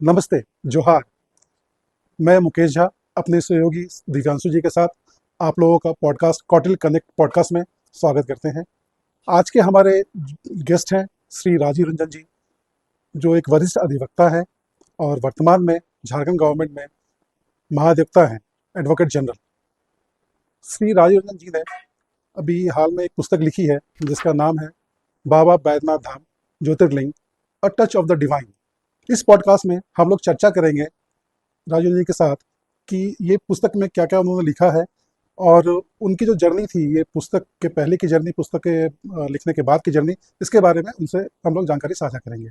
नमस्ते, जोहार। मैं मुकेश झा अपने सहयोगी दिव्यांशु जी के साथ आप लोगों का पॉडकास्ट कौटिल्य कनेक्ट पॉडकास्ट में स्वागत करते हैं। आज के हमारे गेस्ट हैं श्री राजीव रंजन जी, जो एक वरिष्ठ अधिवक्ता हैं और वर्तमान में झारखंड गवर्नमेंट में महाधिवक्ता हैं, एडवोकेट जनरल। श्री राजीव रंजन जी ने अभी हाल में एक पुस्तक लिखी है जिसका नाम है Baba Baidyanath Dham Jyotirlinga, a touch of the divine. इस पॉडकास्ट में हम लोग चर्चा करेंगे राजू जी के साथ कि ये पुस्तक में क्या क्या उन्होंने लिखा है और उनकी जो जर्नी थी, ये पुस्तक के पहले की जर्नी, पुस्तक के लिखने के बाद की जर्नी, इसके बारे में उनसे हम लोग जानकारी साझा करेंगे।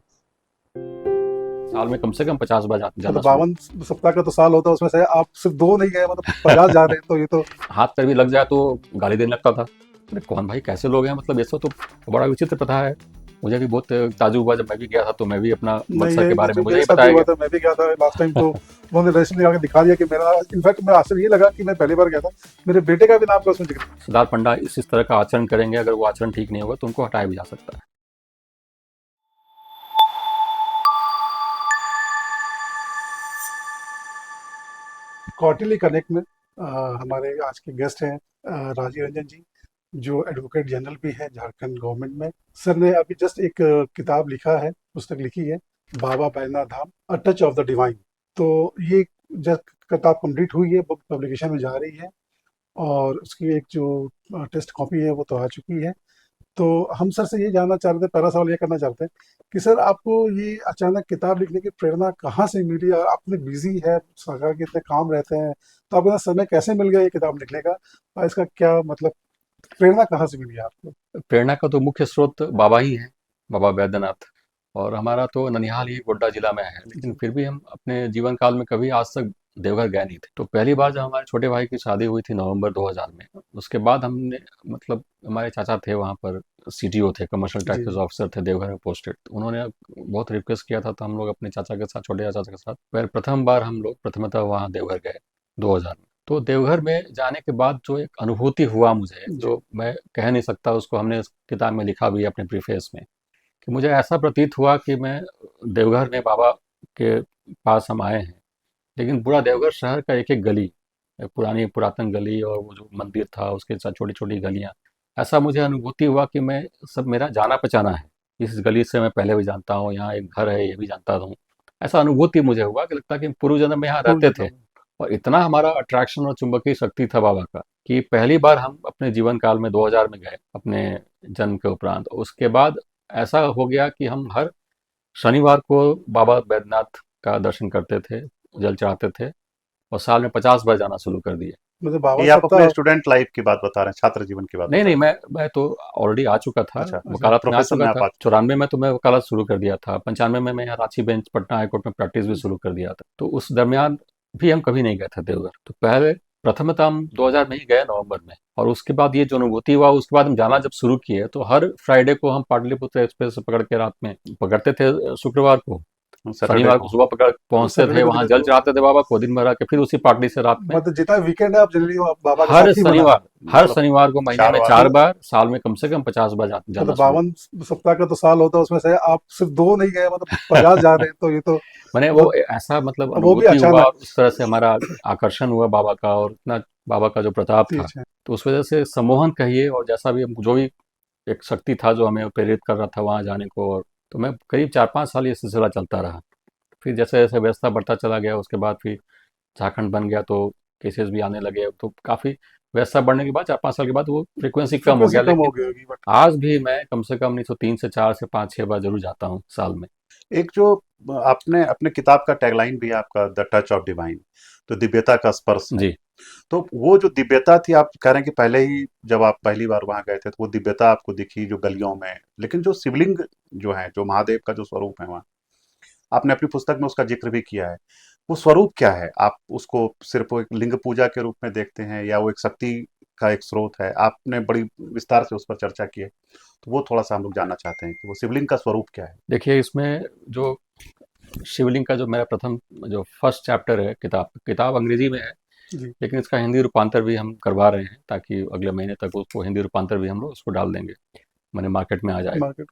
साल में कम से कम 50 बार जाना मतलब 52 सप्ताह का तो साल होता है, उसमें से आप सिर्फ 2 नहीं गए, मतलब 50 जा रहे हैं, तो ये तो हाथ पैर भी लग जाए तो गाली देने लगता था। अरे कौन भाई, कैसे लोग हैं, मतलब ये सब तो बड़ा विचित्र प्रथा है। मुझे भी बहुत ताजुब हुआ जब मैं भी गया था, तो मैं भी अपना नहीं, मकसद के बारे में जो मुझे मेरे ही साथ भी बताया हुआ गया। था, मैं भी गया था लास्ट टाइम, तो उन्होंने रजिस्ट्री आके दिखा दिया कि मेरा, इनफैक्ट मैं आश्चर्य ये लगा कि मैं पहली बार गया था, मेरे बेटे का भी नाम का उसमें जिक्र। सिद्धार्थ पंडा इस तरह का आचरण करेंगे, अगर वो आचरण ठीक नहीं होगा तो उनको हटाया भी जा सकता है। कौटिल्य कनेक्ट में हमारे आज के गेस्ट हैं राजीव रंजन जी, जो एडवोकेट जनरल भी है झारखंड गवर्नमेंट में। सर ने अभी जस्ट एक किताब लिखा है, पुस्तक लिखी है, Baba Baidyanath Dham, a touch of the divine. तो ये जस्ट किताब कंप्लीट हुई है, बुक पब्लिकेशन में जा रही है और उसकी एक जो टेस्ट कॉपी है वो तो आ चुकी है। तो हम सर से ये जानना चाह रहे थे, पहला सवाल ये करना चाहते हैं कि सर, आपको ये अचानक किताब लिखने की प्रेरणा कहाँ से मिली? और आप इतने बिजी है, सरकार के इतने काम रहते हैं, तो आपको इतना समय कैसे मिल गया ये किताब लिखने का? और इसका क्या मतलब, प्रेरणा कहाँ से मिली आपको? प्रेरणा का तो मुख्य स्रोत बाबा ही है, बाबा बैद्यनाथ। और हमारा तो ननिहाल ही गोड्डा जिला में है, लेकिन जी। फिर भी हम अपने जीवन काल में कभी आज तक देवघर गए नहीं थे। तो पहली बार जब हमारे छोटे भाई की शादी हुई थी नवंबर 2000 में, उसके बाद हमने, मतलब हमारे चाचा थे वहाँ पर, सीटीओ थे, कमर्शियल जी। टैक्सेस ऑफिसर थे देवघर में पोस्टेड। तो उन्होंने बहुत रिक्वेस्ट किया था, तो हम लोग अपने चाचा के साथ, छोटे चाचा के साथ प्रथम बार हम लोग प्रथमतः वहाँ देवघर गए 2000 में। तो देवघर में जाने के बाद जो एक अनुभूति हुआ मुझे, जी। जो मैं कह नहीं सकता, उसको हमने इस किताब में लिखा भी है अपने प्रीफेस में, कि मुझे ऐसा प्रतीत हुआ कि मैं देवघर में बाबा के पास हम आए हैं, लेकिन पूरा देवघर शहर का एक एक गली, एक पुरानी पुरातन गली और वो जो मंदिर था उसके साथ छोटी छोटी गलियां, ऐसा मुझे अनुभूति हुआ कि मैं, सब मेरा जाना पहचाना है। इस गली से मैं पहले भी जानता हूँ, यहाँ एक घर है ये भी जानता हूँ। ऐसा अनुभूति मुझे हुआ कि लगता कि पूर्व जन्म में यहाँ पूर्ण रहते थे। जन्म। और इतना हमारा अट्रैक्शन और चुंबकीय शक्ति था बाबा का, कि पहली बार हम अपने जीवन काल में 2000 में गए अपने जन्म के उपरांत। उसके बाद ऐसा हो गया कि हम हर शनिवार को बाबा बैद्यनाथ का दर्शन करते थे, जल चढ़ाते थे, और साल में 50 बार जाना शुरू कर दिए। मतलब 52 ये आप अपने सप्ताह। स्टूडेंट लाइफ की बात बता रहे हैं, छात्र जीवन की बात नहीं बता नहीं, रहे मैं तो ऑलरेडी आ चुका था, हैं। अच्छा, अच्छा। वकालत में आ प्रोफेशन चुका में आप था। आ चुके 94 में तो मैं वकालत शुरू कर दिया था, 95 में मैं यहाँ रांची बेंच पटना हाईकोर्ट में प्रैक्टिस भी शुरू कर दिया था। तो उस दरमियान भी हम कभी नहीं गए थे देवघर। तो पहले प्रथमतः हम 2000 में ही गए नवंबर में, और उसके बाद ये जो अनुभूति हुआ, उसके बाद हम जाना जब शुरू किए, तो हर फ्राइडे को हम पाटलिपुत्र एक्सप्रेस पकड़ के रात में पकड़ते थे, शुक्रवार को, हैं सैटरडे शनिवार को को। सुबह पकड़ पहुंचते सैटरडे थे, को वहां निकल जल दो। चढ़ाते थे बाबा को, दिन भर आके फिर उसी पाटली से रात में। मतलब जितना वीकेंड है आप जनरली आप बाबा के हर साथ ही मना। शनिवार, हर मतलब शनिवार को महीने 4 में बार। 4 बार, साल में कम से कम 50 बार जाना मतलब शुरू। 52 सप्ताह का तो साल होता है, उसमें से आप सिर्फ 2 नहीं गए, मतलब 50 जा रहे हैं, तो ये तो मैंने वो बहुत। ऐसा, मतलब वो भी अनुभूति हुआ, अचानक। और उस तरह से हमारा आकर्षण हुआ बाबा का, और इतना बाबा का जो प्रताप जी। था, अच्छा। तो उस वजह से सम्मोहन कहिए, और जैसा भी जो भी एक शक्ति था जो हमें प्रेरित कर रहा था वहां जाने को। और तो मैं करीब 4-5 साल ये सिलसिला चलता रहा। फिर जैसे जैसे व्यवस्था बढ़ता चला गया, उसके बाद फिर झारखंड बन गया, तो केसेस भी आने लगे, तो काफ़ी व्यवस्था बढ़ने के बाद 4-5 साल के बाद वो फ्रीक्वेंसी कम हो फ्रीक्वेंसी गया। कम हो लेकिन गई होगी, बट आज भी मैं कम से कम नहीं तो 3 से 4 से 5-6 बार जरूर जाता हूँ साल में। एक जो आपने अपने किताब का टैगलाइन भी है आपका, द टच ऑफ डिवाइन, तो दिव्यता का स्पर्श है। जी। तो वो जो दिव्यता थी, आप कह रहे हैं कि पहले ही जब आप पहली बार वहां गए थे तो वो दिव्यता आपको दिखी जो गलियों में, लेकिन जो शिवलिंग जो है, जो महादेव का जो स्वरूप है वहाँ, आपने अपनी पुस्तक में उसका जिक्र भी किया है। वो स्वरूप क्या है? आप उसको सिर्फ वो एक लिंग पूजा के रूप में देखते हैं, या वो एक शक्ति का एक स्रोत है? आपने बड़ी विस्तार से उस पर चर्चा की है, तो वो थोड़ा सा हम लोग जानना चाहते हैं कि वो शिवलिंग का स्वरूप क्या है। देखिए, इसमें जो शिवलिंग का जो मेरा प्रथम, जो फर्स्ट चैप्टर है, किताब किताब अंग्रेजी में है, जी। लेकिन इसका हिंदी रूपांतर भी हम करवा रहे हैं, ताकि अगले महीने तक उसको हिंदी रूपांतर भी हम लोग उसको डाल देंगे, मैंने मार्केट में आ जाएगा। मार्केट।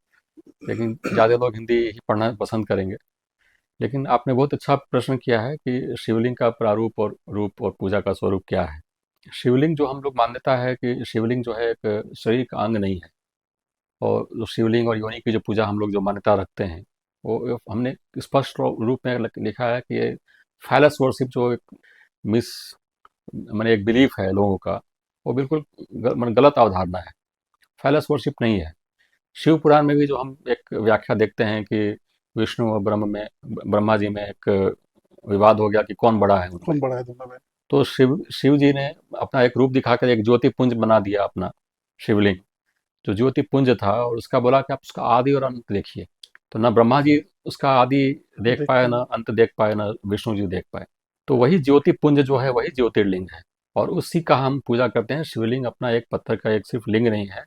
लेकिन ज़्यादा लोग हिंदी ही पढ़ना पसंद करेंगे। लेकिन आपने बहुत अच्छा प्रश्न किया है कि शिवलिंग का प्रारूप और रूप और पूजा का स्वरूप क्या है। शिवलिंग जो हम लोग मान्यता है कि शिवलिंग जो है एक शरीर का अंग नहीं है, और जो शिवलिंग और योनि की जो पूजा हम लोग जो मान्यता रखते हैं, वो हमने स्पष्ट रूप में लिखा है कि ये फैलस वर्शिप जो एक मिस मैंने एक बिलीफ है लोगों का, वो बिल्कुल गलत अवधारणा है। फैलस वर्शिप नहीं है। शिव पुराण में भी जो हम एक व्याख्या देखते हैं कि विष्णु और ब्रह्मा जी में एक विवाद हो गया कि कौन बड़ा है उनमें। कौन बड़ा है दोनों में? तो शिव जी ने अपना एक रूप दिखाकर एक ज्योति पुंज बना दिया अपना शिवलिंग, जो ज्योति पुंज था, और उसका बोला कि आप उसका आदि और अंत देखिए। तो ना ब्रह्मा जी उसका आदि देख देख पाए, पाए। ना अंत देख पाए, ना विष्णु जी देख पाए। तो वही ज्योति पुंज जो है वही ज्योतिर्लिंग है, और उसी का हम पूजा करते हैं। शिवलिंग अपना एक पत्थर का एक सिर्फ लिंग नहीं है,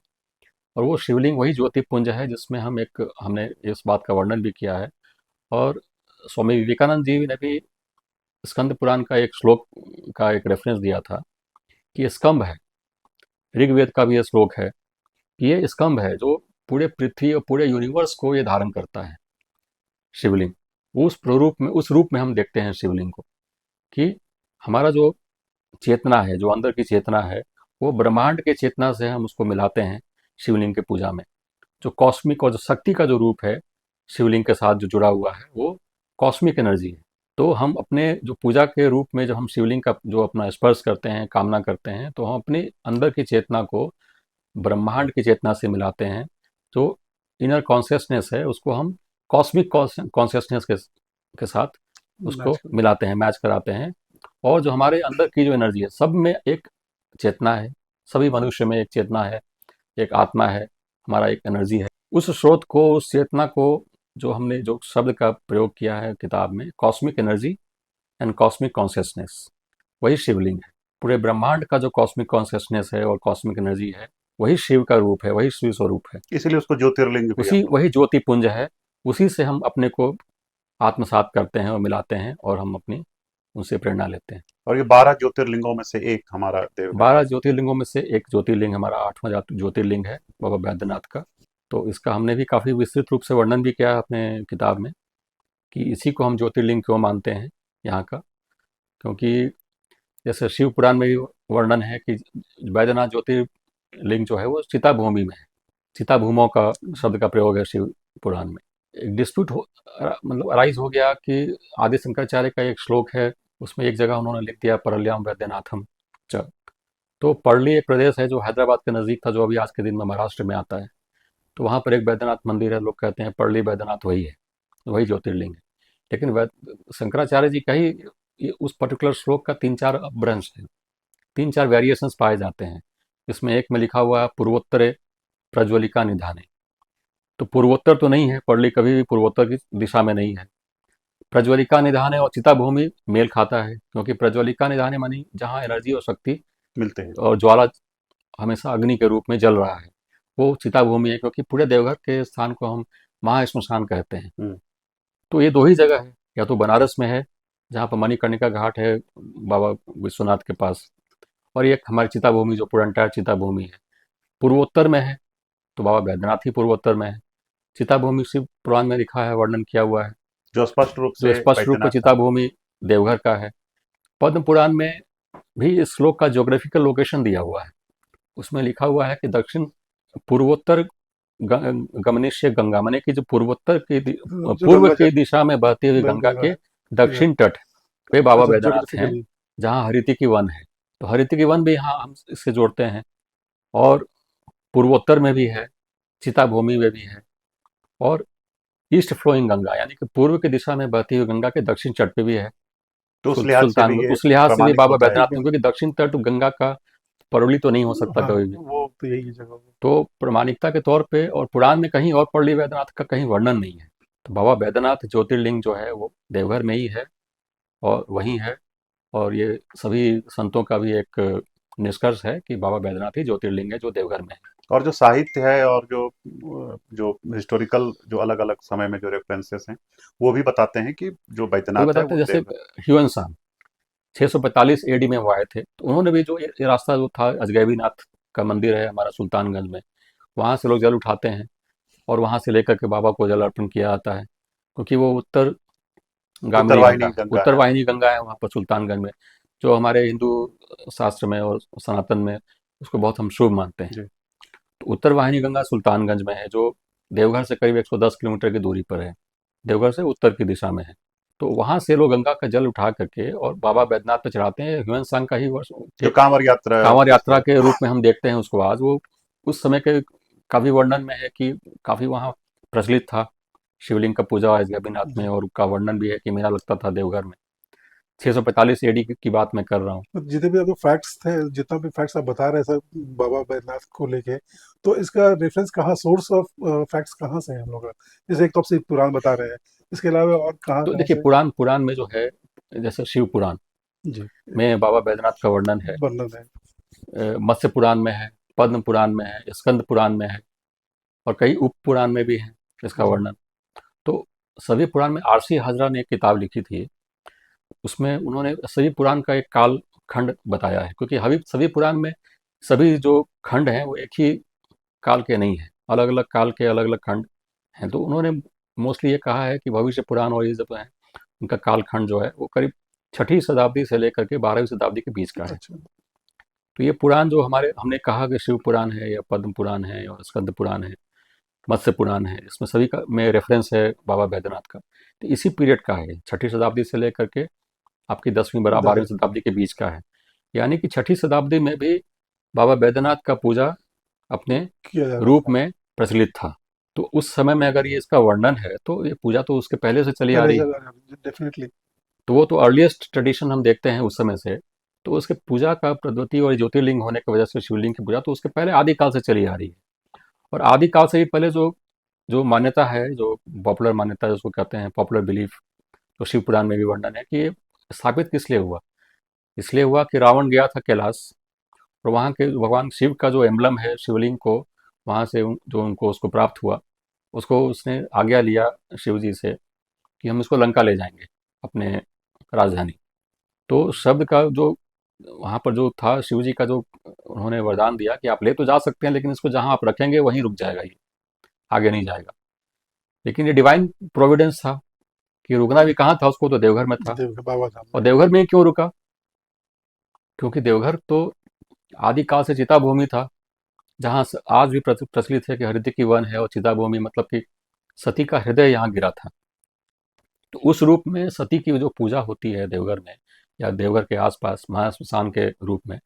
और वो शिवलिंग वही ज्योतिपुंज है जिसमें हमने इस बात का वर्णन भी किया है। और स्वामी विवेकानंद जी ने भी स्कंद पुराण का एक श्लोक का एक रेफरेंस दिया था कि ये स्तंभ है। ऋग्वेद का भी ये श्लोक है कि ये स्तंभ है जो पूरे पृथ्वी और पूरे यूनिवर्स को ये धारण करता है। शिवलिंग उस रूप में हम देखते हैं शिवलिंग को, कि हमारा जो चेतना है, जो अंदर की चेतना है, वो ब्रह्मांड के चेतना से हम उसको मिलाते हैं शिवलिंग के पूजा में। जो कॉस्मिक और जो शक्ति का जो रूप है शिवलिंग के साथ जो जुड़ा हुआ है, वो कॉस्मिक एनर्जी है। तो हम अपने जो पूजा के रूप में जब हम शिवलिंग का जो अपना स्पर्श करते हैं, कामना करते हैं, तो हम अपने अंदर की चेतना को ब्रह्मांड की चेतना से मिलाते हैं। जो इनर कॉन्शियसनेस है उसको हम कॉस्मिक कॉन्शियसनेस के साथ उसको मैच कर। मिलाते हैं, मैच कराते हैं। और जो हमारे अंदर की जो एनर्जी है, सब में एक चेतना है, सभी मनुष्य में एक चेतना है, एक आत्मा है, हमारा एक एनर्जी है। उस स्रोत को, उस चेतना को, जो हमने जो शब्द का प्रयोग किया है किताब में, cosmic energy and cosmic consciousness, वही शिवलिंग है। पूरे ब्रह्मांड का जो कॉस्मिक कॉन्शियसनेस है और कॉस्मिक एनर्जी है, वही शिव का रूप है, वही शिव स्वरूप है। इसीलिए उसको ज्योतिर्लिंग भी हम उसी लोग। वही ज्योति पुंज है। उसी से हम अपने को आत्मसात करते हैं और मिलाते हैं, और हम अपनी उनसे प्रेरणा लेते हैं। और ये 12 ज्योतिर्लिंगों में से एक हमारा देवघर है। 12 ज्योतिर्लिंगों में से एक ज्योतिर्लिंग हमारा 8वां ज्योतिर्लिंग है, बाबा बैद्यनाथ का। तो इसका हमने भी काफ़ी विस्तृत रूप से वर्णन भी किया है अपने किताब में, कि इसी को हम ज्योतिर्लिंग क्यों मानते हैं यहाँ का। क्योंकि जैसे शिव पुराण में भी वर्णन है कि बैद्यनाथ ज्योतिर्लिंग जो है वो चिता भूमि में है। चिता भूमों का शब्द का प्रयोग है शिव पुराण में। एक डिस्प्यूट मतलब अराइज हो गया कि आदि शंकराचार्य का एक श्लोक है, उसमें एक जगह उन्होंने लिख दिया परल्याम वैद्यनाथम च। तो पर्ली एक प्रदेश है जो हैदराबाद के नज़दीक था, जो अभी आज के दिन में महाराष्ट्र में आता है। तो वहाँ पर एक बैद्यनाथ मंदिर है, लोग कहते हैं पर्ली बैद्यनाथ वही है, वही ज्योतिर्लिंग है। लेकिन शंकराचार्य जी का ही उस पर्टिकुलर श्लोक का 3-4 अपभ्रंश है, 3-4 वेरिएशंस पाए जाते हैं। इसमें एक में लिखा हुआ है पूर्वोत्तरे प्रज्वलिका निधाने। तो पूर्वोत्तर तो नहीं है, पर्ली कभी भी पूर्वोत्तर की दिशा में नहीं है। प्रज्वलिका निधाने और चिता भूमि मेल खाता है, क्योंकि प्रज्वलिका निधाने मानी जहाँ एनर्जी और शक्ति मिलते हैं। और ज्वाला हमेशा अग्नि के रूप में जल रहा है, वो चिता भूमि है। क्योंकि पूरे देवघर के स्थान को हम महाश्मशान कहते हैं। हम्म। तो ये दो ही जगह है, या तो बनारस में है जहाँ पर मणिकर्णिका घाट है बाबा विश्वनाथ के पास, और एक हमारी चिता भूमि जो पूरा एंटायर चिता भूमि है पूर्वोत्तर में है, तो बाबा बैद्यनाथ ही पूर्वोत्तर में है। चिता भूमि शिव पुराण में लिखा है, वर्णन किया हुआ है, जो स्पष्ट रूप जो से स्पष्ट रूप में बैद्यनाथ चिता धाम। भूमि देवघर का है। पद्म पुराण में भी इस श्लोक का ज्योग्राफिकल लोकेशन दिया हुआ है। उसमें लिखा हुआ है कि दक्षिण पूर्वोत्तर गमनेश्य गंगा, माने कि जो जो पूर्व गंगा की दिशा में बहती हुई गंगा गंगा के है। या, दक्षिण तट पे बाबा अच्छा, बैद्यनाथ हैं, जोग्राफिकली। जहाँ हरितिकी वन है। तो हरितिकी वन भी यहाँ हम इससे जोड़ते हैं। और पूर्वोत्तर में भी है, चिता भूमि में भी है, और ईस्ट फ्लोइंग गंगा, यानी कि पूर्व की दिशा में बहती हुई गंगा के दक्षिण तट पे भी है तो उस लिहाज से भी सुल्तानगंज। ये उस लिहाज से भी प्रमाणित बाबा होता है। बैद्यनाथ में, क्योंकि दक्षिण तट गंगा का परवली तो नहीं हो सकता हाँ, कभी भी। वो तो यही जगह होगी। तो प्रामाणिकता के तौर पे, और पुराण में कहीं और परली बैद्यनाथ का कहीं वर्णन नहीं है। तो बाबा बैद्यनाथ ज्योतिर्लिंग जो है वो देवघर में ही है, और वहीं है। और ये सभी संतों का भी एक निष्कर्ष है कि बाबा बैद्यनाथ ही ज्योतिर्लिंग है जो देवघर में है। और जो साहित्य है और जो जो हिस्टोरिकल जो अलग अलग समय में जो रेफरेंसेस हैं वो भी बताते हैं कि जो वही बैद्यनाथ है बताते वो हैं, जैसे देवघर। ह्यूएन सांग 645 एडी में वो आए थे, तो उन्होंने भी जो ये रास्ता जो था, अजगैबीनाथ का मंदिर है हमारा सुल्तानगंज में, वहाँ से लोग जल उठाते हैं, और वहाँ से लेकर के बाबा को जल अर्पण किया जाता है। क्योंकि वो उत्तर गामिनी उत्तरवाहिनी गंगा, गंगा है। उत्तरवाहिनी गंगा है वहाँ पर सुल्तानगंज में, जो हमारे हिंदू शास्त्र में और सनातन में उसको बहुत हम शुभ मानते हैं। जी। तो उत्तरवाहिनी गंगा सुल्तानगंज में है, जो देवघर से करीब 110 किलोमीटर की दूरी पर है, देवघर से उत्तर की दिशा में है। तो वहाँ से लोग गंगा का जल उठा करके और बाबा बैद्यनाथ पे चढ़ाते हैं। ह्यूमन सांग का ही वर्ष जो एक कांवड़ यात्रा कांवड़ यात्रा जिसको के रूप में हम देखते हैं उसको आज। वो उस समय के काफ़ी वर्णन में है कि काफ़ी वहाँ प्रचलित था शिवलिंग का पूजा गैबीनाथ में, जी। और उसका वर्णन भी है कि मेला लगता था देवघर में। 645 एडी की बात मैं कर रहा हूँ। तो जितने भी आपके फैक्ट्स थे, जितना भी फैक्ट्स आप बता रहे हैं सर बाबा बैद्यनाथ को लेके, तो इसका रेफरेंस कहाँ, सोर्स ऑफ फैक्ट्स कहाँ से है हम लोग का? जैसे एक तो आपसे पुराण बता रहे हैं, इसके अलावा और कहाँ तो कहाँ देखिए से? पुराण पुराण में जो है, जैसे शिव पुराण जी। में बाबा बैद्यनाथ का वर्णन है, वर्णन है। मत्स्य पुराण में है, पद्म पुराण में है, स्कंद पुराण में है, और कई उप पुराण में भी है इसका जी। वर्णन। तो सभी पुराण में आरसी हाजरा ने एक किताब लिखी थी, उसमें उन्होंने सभी पुराण का एक काल खंड बताया है, क्योंकि हभी सभी पुराण में सभी जो खंड हैं वो एक ही काल के नहीं हैं, अलग अलग काल के अलग अलग खंड हैं। तो उन्होंने मोस्टली ये कहा है कि भविष्य पुराण और ये जो है उनका कालखंड जो है वो करीब 6ठी शताब्दी से लेकर के 12वीं शताब्दी के बीच का है। अच्छा। तो ये पुराण जो हमारे हमने कहा कि शिव पुराण है या पद्म पुराण है और स्कंद पुराण है, मत्स्य पुराण है, इसमें सभी का में रेफरेंस है बाबा बैद्यनाथ का। तो इसी पीरियड का है, 6ठी शताब्दी से लेकर के आपकी 10वीं 12वीं दादा शताब्दी के बीच का है। यानी कि 6ठी शताब्दी में भी बाबा बैद्यनाथ का पूजा अपने किया जा रहा रूप था में प्रचलित था। तो उस समय में अगर ये इसका वर्णन है तो ये पूजा तो उसके पहले से चली आ पहले रही है। से, डेफिनेटली। तो वो तो अर्लीस्ट ट्रेडिशन हम देखते हैं उस समय से। तो उसके पूजा का पद्धति और ज्योतिर्लिंग होने की वजह से शिवलिंग की पूजा तो उसके पहले आदिकाल से चली आ रही है। और आदिकाल से भी पहले जो जो मान्यता है, जो पॉपुलर मान्यता जिसको कहते हैं पॉपुलर बिलीफ, तो शिव पुराण में भी वर्णन है कि ये स्थापित किस लिए हुआ। इसलिए हुआ कि रावण गया था कैलाश, और वहाँ के भगवान शिव का जो एम्बलम है शिवलिंग को वहाँ से जो उनको उसको प्राप्त हुआ, उसको उसने आज्ञा लिया शिव जी से कि हम इसको लंका ले जाएंगे, अपने राजधानी। तो शब्द का जो वहाँ पर जो था, शिव जी का जो उन्होंने वरदान दिया कि आप ले तो जा सकते हैं लेकिन इसको जहाँ आप रखेंगे वहीं रुक जाएगा, ये आगे नहीं जाएगा। लेकिन ये डिवाइन प्रोविडेंस था कि रुकना भी कहाँ था, उसको तो देवघर में था। देव बाबा धाम और में। देवघर में ही क्यों रुका? क्योंकि देवघर तो आदिकाल से चिता भूमि था, जहाँ आज भी प्रचलित है कि हृदय की वन है, और चिता भूमि मतलब कि सती का हृदय यहाँ गिरा था। तो उस रूप में सती की जो पूजा होती है देवघर में या देवघर के आसपास महाश्मशान के रूप में,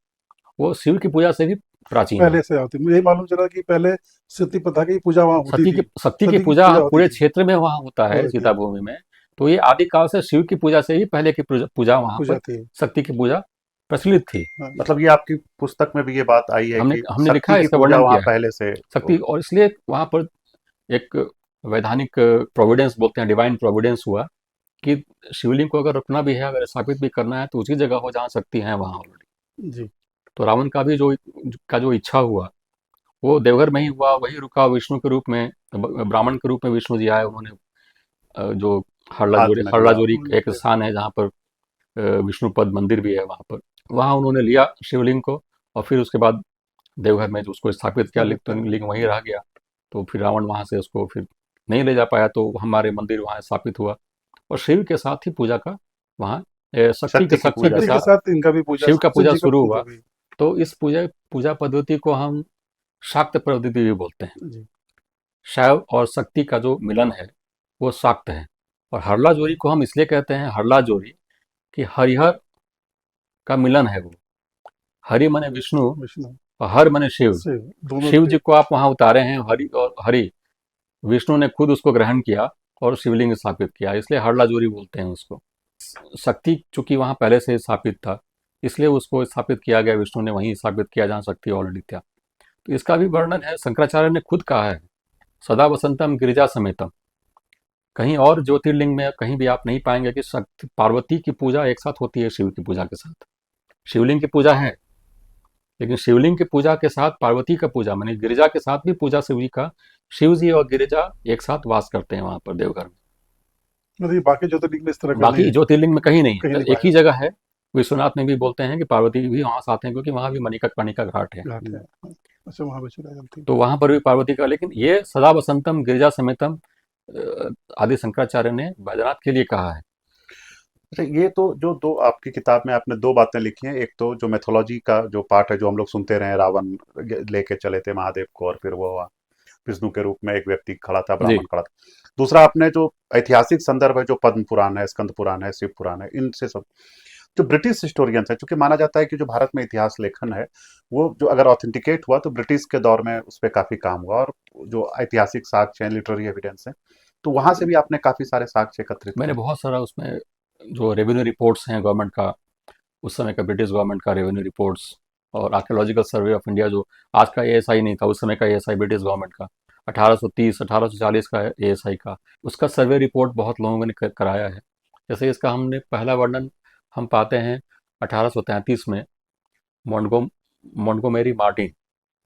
वो शिव की पूजा से भी प्राचीन है। पहले से होती, मुझे ये मालूम चला कि पहले सती प्रथा की पूजा वहाँ होती सती की थी। शक्ति की सती की पूजा पूजा होती पूरे थी। क्षेत्र में वहाँ होता हो है रही थी। सीता भूमि में। तो ये आदिकाल से शिव की पूजा से ही पहले की पूजा वहाँ पूजा पर थी। शक्ति की पूजा प्रचलित थी। हाँ। मतलब ये आपकी पुस्तक में भी ये बात आई है हमने कि हमने लिखा शक्ति है, की इसका पूजा वर्णन वहाँ किया है पहले से शक्ति, और इसलिए वहाँ पर एक वैधानिक प्रोविडेंस बोलते हैं, डिवाइन प्रोविडेंस हुआ कि शिवलिंग को अगर रखना भी है, अगर स्थापित भी करना है तो उसी जगह हो जहाँ शक्ति है वहाँ ऑलरेडी। जी। तो रावण का भी जो इच्छा हुआ वो देवघर में ही हुआ, वही रुका। विष्णु के रूप में, ब्राह्मण के रूप में विष्णु जी आए। उन्होंने जो हाथ में हरला जुड़ा जोरी उन्होंने एक स्थान है जहाँ पर विष्णु पद मंदिर भी है, वहाँ पर वहाँ उन्होंने लिया शिवलिंग को, और फिर उसके बाद देवघर में जो उसको स्थापित किया, स्थापित लिंग तो करा। लिंग वहीं रह गया। तो फिर रावण वहाँ से उसको फिर नहीं ले जा पाया, तो हमारे मंदिर वहाँ स्थापित हुआ। और शिव के साथ ही पूजा का वहाँ शक्ति की शक्ति पूजा के शक्ति के साथ शुरू। साथ इनका भी पूजा, शिव का शिव पूजा जी का शुरू पूजा हुआ। भी। तो इस पूजा पूजा पद्धति को हम शाक्त पद्धति भी बोलते हैं। जी। शैव और शक्ति का जो मिलन है वो शाक्त है। और हरला जोरी को हम इसलिए कहते हैं हरला जोरी कि हरिहर का मिलन है वो। हरि माने विष्णु विष्णु और हर माने शिव। शिव, दोनों शिव के। जी को आप वहाँ उतारे हैं, हरि और हरि, विष्णु ने खुद उसको ग्रहण किया और शिवलिंग स्थापित किया, इसलिए हरला जोरी बोलते हैं उसको। शक्ति चूंकि वहाँ पहले से स्थापित था, इसलिए उसको स्थापित किया गया, विष्णु ने वहीं स्थापित किया जहाँ शक्ति ऑलरेडी था। तो इसका भी वर्णन है, शंकराचार्य ने खुद कहा है, सदा वसंतम गिरिजा समेतम। कहीं और ज्योतिर्लिंग में कहीं भी आप नहीं पाएंगे कि शक्ति पार्वती की पूजा एक साथ होती है शिव की पूजा के साथ। शिवलिंग की पूजा है, लेकिन शिवलिंग की पूजा के साथ पार्वती का पूजा मानी गिरिजा के साथ भी पूजा शिव जी का। शिव जी और गिरिजा एक साथ वास करते हैं वहां पर देवघर में। मतलब ये बाकी ज्योतिर्लिंग में इस तरह का नहीं बाकी है, ज्योतिर्लिंग में कहीं नहीं कहीं है, नहीं एक ही पाया जगह है। विश्वनाथ में भी बोलते हैं कि पार्वती भी वहां से आते हैं, क्योंकि वहां भी मणिका का घाट है। घाट है। हाँ। अच्छा, वहाँ पे चला चलती। तो वहां पर भी पार्वती का, लेकिन ये सदा वसंतम गिरिजा समेतम आदि शंकराचार्य ने बैजनाथ के लिए कहा है। अच्छा, ये तो जो दो आपकी किताब में आपने दो बातें लिखी हैं, एक तो जो मैथोलॉजी का जो पार्ट है, जो हम लोग सुनते रहे, रावण लेके चले थे महादेव को और फिर वो विष्णु के रूप में एक व्यक्ति खड़ा था, जी। ब्राह्मण खड़ा था। दूसरा आपने जो ऐतिहासिक संदर्भ है, जो पद्म पुराण है, स्कंद पुराण है, शिव पुराण है, इनसे सब जो ब्रिटिश हिस्टोरियंस है, क्योंकि माना जाता है कि जो भारत में इतिहास लेखन है वो जो अगर ऑथेंटिकेट हुआ तो ब्रिटिश के दौर में उस पर काफी काम हुआ, और जो ऐतिहासिक साक्ष्य हैं, लिटरेरी एविडेंस है, तो वहां से भी आपने काफी सारे साक्ष्य एकत्रित मैंने किए। बहुत सारा उसमें जो रेवेन्यू रिपोर्ट्स हैं गवर्नमेंट का, उस समय का ब्रिटिश गवर्नमेंट का रेवेन्यू रिपोर्ट्स, और आर्कियोलॉजिकल सर्वे ऑफ इंडिया, जो आज का एएसआई नहीं था, उस समय का एएसआई ब्रिटिश गवर्नमेंट का, 1830 1840 का एएसआई का, उसका सर्वे रिपोर्ट बहुत लोगों ने कराया है। जैसे इसका हमने पहला वर्णन हम पाते हैं 1833 में, मोंटगो मोंटगोमेरी मार्टिन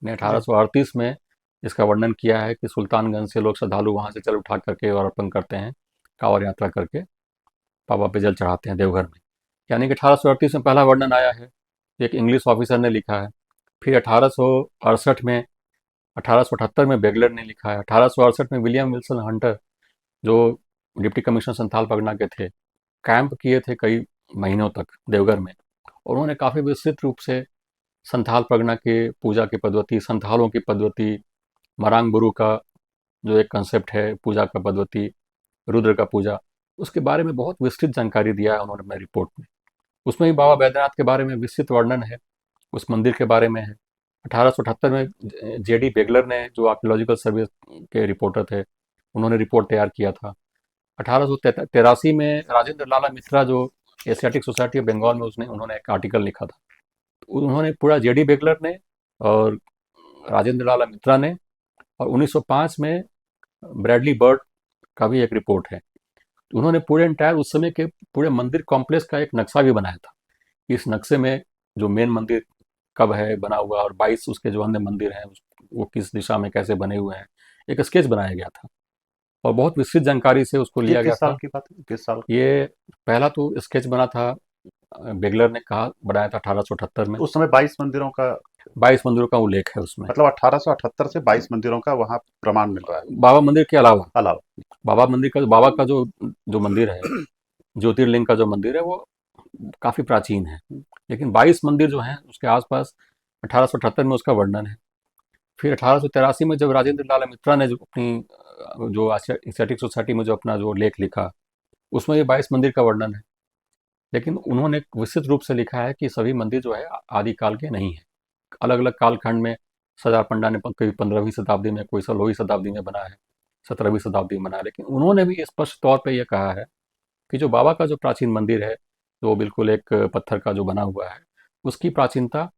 ने जी 1838 में इसका वर्णन किया है कि सुल्तानगंज से लोग श्रद्धालु वहाँ से जल उठा करके और अर्पण करते हैं, कांवड़ यात्रा करके बाबा पे जल चढ़ाते हैं देवघर में। यानी कि 1838 में पहला वर्णन आया है, एक इंग्लिश ऑफिसर ने लिखा है। फिर 1868 में, 1878 में बेगलर ने लिखा है। 1868 में विलियम विल्सन हंटर, जो डिप्टी कमिश्नर संथाल परगना के थे, कैंप किए थे कई महीनों तक देवघर में, और उन्होंने काफ़ी विस्तृत रूप से संथाल परगना के पूजा की पद्धति, संथालों की पद्धति, मरांग बुरु का जो एक कंसेप्ट है पूजा का पद्धति, रुद्र का पूजा, उसके बारे में बहुत विस्तृत जानकारी दिया है उन्होंने अपने रिपोर्ट में। उसमें भी बाबा बैद्यनाथ के बारे में विस्तृत वर्णन है, उस मंदिर के बारे में है। 1878 में जेडी बेगलर ने, जो आर्कियोलॉजिकल सर्वे के रिपोर्टर थे, उन्होंने रिपोर्ट तैयार किया था। 1883 में राजेंद्र लाला मिश्रा, जो एशियाटिक सोसाइटी ऑफ बंगाल में, उसने उन्होंने एक आर्टिकल लिखा था। उन्होंने पूरा, जेडी बेगलर ने और राजेंद्र लाला मित्रा ने, और 1905 में ब्रैडली बर्ड का भी एक रिपोर्ट है। उन्होंने पूरे एंटायर उस समय के पूरे मंदिर कॉम्प्लेक्स का एक नक्शा भी बनाया था। इस नक्शे में जो मेन मंदिर कब है बना हुआ, और 22 उसके जो अन्य मंदिर हैं वो किस दिशा में कैसे बने हुए हैं, एक स्केच बनाया गया था, और बहुत विस्तृत जानकारी से उसको ये लिया गया किस साल था। की बात है, किस साल? ये पहला तो स्केच बना था, बेगलर ने कहा बनाया था 1878 में। तो उस समय 22 मंदिरों का, 22 मंदिरों का उल्लेख है उसमें, मतलब 1878 से 22 मंदिरों का वहां प्रमाण मिल रहा है बाबा मंदिर के अलावा। अलावा। बाबा मंदिर का, बाबा का जो जो मंदिर है, ज्योतिर्लिंग का जो मंदिर है, वो काफ़ी प्राचीन है। लेकिन 22 मंदिर जो हैं उसके आसपास 1878 में उसका वर्णन है। फिर 1883 में जब राजेंद्र लाल मित्रा ने जो अपनी जो एशियाटिक सोसाइटी में जो अपना जो लेख लिखा, उसमें ये 22 मंदिर का वर्णन है। लेकिन उन्होंने विस्तृत रूप से लिखा है कि सभी मंदिर जो है आदिकाल के नहीं है, अलग अलग कालखंड में। सरदार पंडा ने कोई 15वीं शताब्दी में, कोई 16वीं शताब्दी में बना है, 17वीं शताब्दी में बना है। लेकिन उन्होंने भी स्पष्ट तौर पे ये कहा है कि जो बाबा का जो प्राचीन मंदिर है, जो बिल्कुल एक पत्थर का जो बना हुआ है, उसकी प्राचीनता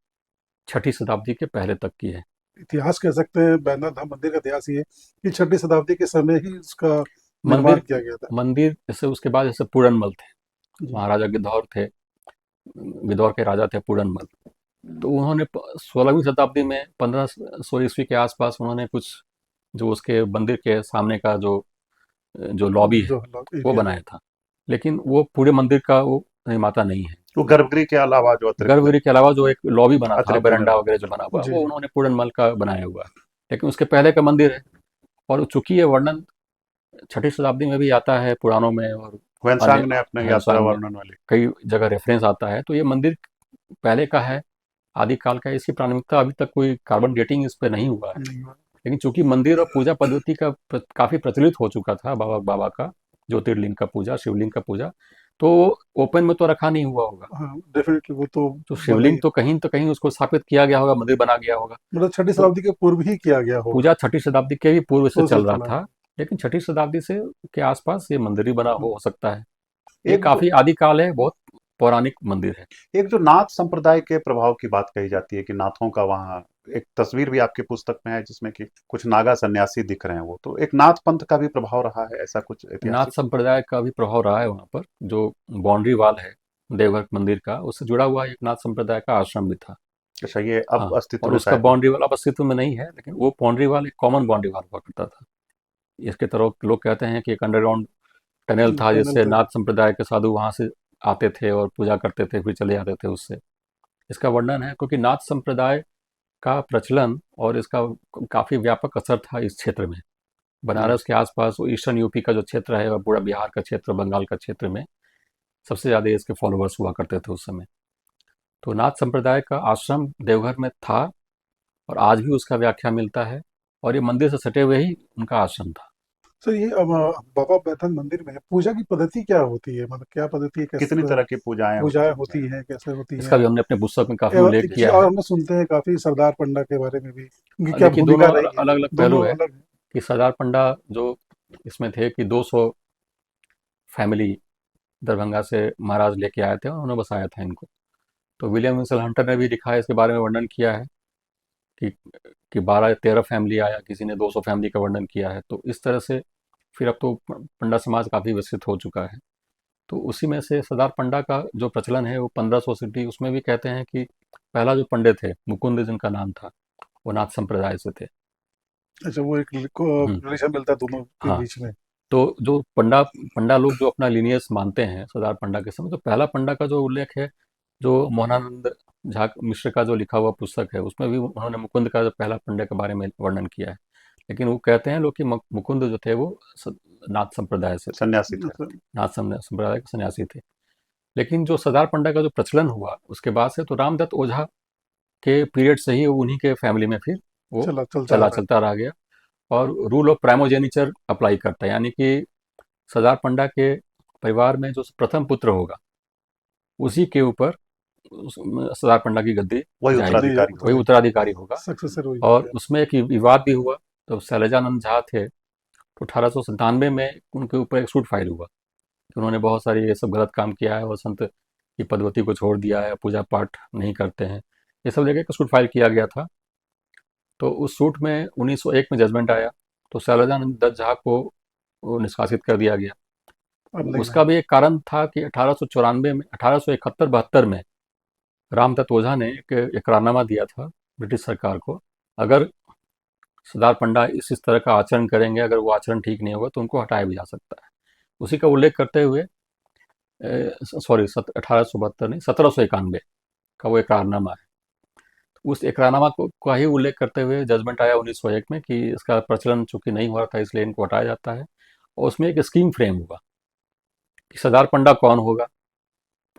6ठी शताब्दी के पहले तक की है। इतिहास कह सकते हैं, बैद्यनाथ धाम मंदिर का इतिहास ये है कि 6ठी शताब्दी के समय ही उसका निर्माण मंदिर किया गया था। मंदिर जैसे उसके बाद जैसे पूरनमल थे, जी महाराजा गिद्धौर थे, गिद्धौर के राजा थे पूरनमल। तो उन्होंने 16वीं शताब्दी में 1500 ईस्वी के आसपास उन्होंने कुछ जो उसके मंदिर के सामने का जो जो लॉबी है जो वो एरिया है। बनाया था। लेकिन वो पूरे मंदिर का वो निर्माता नहीं है। वो गर्भगृह के अलावा जो अतिरिक्त गर्भगृह के अलावा जो एक लॉबी बना था, अतिरिक्त बरंडा निर्माण, वगैरह जो अच्छा। बना हुआ है, जी वो जी उन्होंने पूरनमल का बनाया हुआ है। लेकिन उसके पहले का मंदिर है, और चूंकि ये वर्णन 6ठी शताब्दी में भी आता है पुराणों में, और ह्वेनसांग अन्य ने अपने यात्रा ह्वेनसांग में वर्णन वाली। कई जगह रेफरेंस आता है, तो ये मंदिर पहले का है, आदिकाल का है। इसकी प्राथमिकता अभी तक कोई कार्बन डेटिंग इस पे नहीं हुआ है। नहीं हुआ। लेकिन चूंकि मंदिर और पूजा पद्धति का काफी प्रचलित हो चुका था, बाबा बाबा का ज्योतिर्लिंग का पूजा, शिवलिंग का पूजा, तो ओपन में तो रखा नहीं हुआ होगा। हाँ डेफिनेटली वो तो तो बना शिवलिंग ही, तो कहीं उसको स्थापित किया गया होगा, मंदिर बना गया होगा। मतलब 6ठी तो शताब्दी के पूर्व ही किया गया होगा। पूजा 6ठी शताब्दी के भी पूर्व से तो से चल रहा चला है। था, लेकिन 6ठी शताब्दी से के आसपास ये मंदिर ही बना हो सकता है। ये एक जो काफी आदिकाल है, बहुत पौराणिक मंदिर है। एक जो नाथ संप्रदाय के प्रभाव की बात कही जाती है कि नाथों का वहाँ एक तस्वीर भी आपकी पुस्तक में है जिसमें कि कुछ नागा सन्यासी दिख रहे हैं, वो तो एक नाथ पंथ का भी प्रभाव रहा है, ऐसा कुछ नाथ ऐतिहासिक? संप्रदाय का भी प्रभाव रहा है वहाँ पर। जो बाउंड्री वॉल है देवघर मंदिर का, उससे जुड़ा हुआ एक नाथ संप्रदाय का आश्रम भी था। अच्छा, ये हाँ, अब अस्तित्व और में उसका शायद नहीं। बाउंड्री वॉल अब अस्तित्व में नहीं है, लेकिन वो बाउंड्री वॉल एक कॉमन बाउंड्री वॉल हुआ करता था। इसके तरह लोग कहते हैं कि एक अंडरग्राउंड टनल था, टनल जिससे था। नाथ संप्रदाय के साधु वहाँ से आते थे और पूजा करते थे, फिर चले जाते थे उससे। इसका वर्णन है, क्योंकि नाथ संप्रदाय का प्रचलन और इसका काफ़ी व्यापक असर था इस क्षेत्र में। जी। बनारस के आसपास वो ईस्टर्न यूपी का जो क्षेत्र है, और पूरा बिहार का क्षेत्र, बंगाल का क्षेत्र में सबसे ज़्यादा इसके फॉलोअर्स हुआ करते थे उस समय। तो नाथ संप्रदाय का आश्रम देवघर में था और आज भी उसका व्याख्या मिलता है, और ये मंदिर से सटे हुए ही उनका आश्रम था। सर ये अब बाबा बैथन मंदिर में पूजा की पद्धति क्या होती है, मतलब क्या पद्धति है, कितनी कैसे तरह की पूजाएं पूजाएं होती होती हैं? हैं, कैसे होती इसका हैं? भी हमने अपने पुस्तक में काफ़ी एवं उल्लेख एक चीज किया और है। हम सुनते हैं काफी सरदार पंडा के बारे में भी, उनकी क्या देखिए, दोनों भूमिका रही है? अलग अलग पहलू दोनों है अलग हैं। कि सरदार पंडा जो इसमें थे कि 200 फैमिली दरभंगा से महाराज लेके आए थे और उन्होंने बसाया था इनको। तो विलियम विंसल हंटर ने भी लिखा है, इसके बारे में वर्णन किया है कि 12 या 13 फैमिली आया, किसी ने 200 फैमिली का वर्णन किया है। तो इस तरह से फिर अब तो पंडा समाज काफ़ी विकसित हो चुका है। तो उसी में से सरदार पंडा का जो प्रचलन है वो 1500 सिटी, उसमें भी कहते हैं कि पहला जो पंडित थे मुकुंद जिनका नाम था, वो नाथ संप्रदाय से थे। अच्छा, वो एक हम्म, रिलेशन मिलता है दोनों के हाँ। बीच में। तो जो पंडा पंडा लोग जो अपना लीनियस मानते हैं सरदार पंडा के समय, तो पहला पंडा का जो उल्लेख है, जो मोहनानंद झा मिश्र का जो लिखा हुआ पुस्तक है, उसमें भी उन्होंने मुकुंद का जो पहला पंडे के बारे में वर्णन किया है। लेकिन वो कहते हैं लोग कि मुकुंद जो थे वो नाथ संप्रदाय से थे, सन्यासी थे। मतलब नाथ संप्रदाय के सन्यासी थे। लेकिन जो सरदार पंडा का जो प्रचलन हुआ उसके बाद से, तो रामदत्त ओझा के पीरियड से ही उन्हीं के फैमिली में फिर वो चलता आ चला रहा चलता रह गया। और रूल ऑफ प्राइमोजेनिचर अप्लाई करता है, यानी कि सरदार पंडा के परिवार में जो प्रथम पुत्र होगा उसी के ऊपर सरदार पंडा की गद्दी वही है। जाएगी, गद्दी उत्तराधिकारी वही होगा। उत्तराधिकारी होगा। सक्सेसर वही और होगा। उसमें एक विवाद भी हुआ। तो शैलजानंद झा थे, तो 1897 में उनके ऊपर एक सूट फाइल हुआ कि उन्होंने बहुत सारी ये सब गलत काम किया है और संत की पदवती को छोड़ दिया है, पूजा पाठ नहीं करते हैं, ये सब लेके सूट फाइल किया गया था। तो उस सूट में 1901 में जजमेंट आया, तो शैलजानंद दत्त झा को वो निष्कासित कर दिया गया। अब नहीं उसका भी एक कारण था कि 1894 में, 1871-72 में रामदत्त ओझा ने एक इकरारनामा दिया था ब्रिटिश सरकार को, अगर सरदार पंडा इस तरह का आचरण करेंगे, अगर वो आचरण ठीक नहीं होगा तो उनको हटाया भी जा सकता है। उसी का उल्लेख करते हुए, सॉरी, 1872 नहीं, 1791 का वो इकरारनामा है। उस इकरारनामा को का ही उल्लेख करते हुए जजमेंट आया 1901 में कि इसका प्रचलन चूंकि नहीं हो रहा था, इसलिए इनको हटाया जाता है। और उसमें एक स्कीम फ्रेम हुआ कि सरदार पंडा कौन होगा,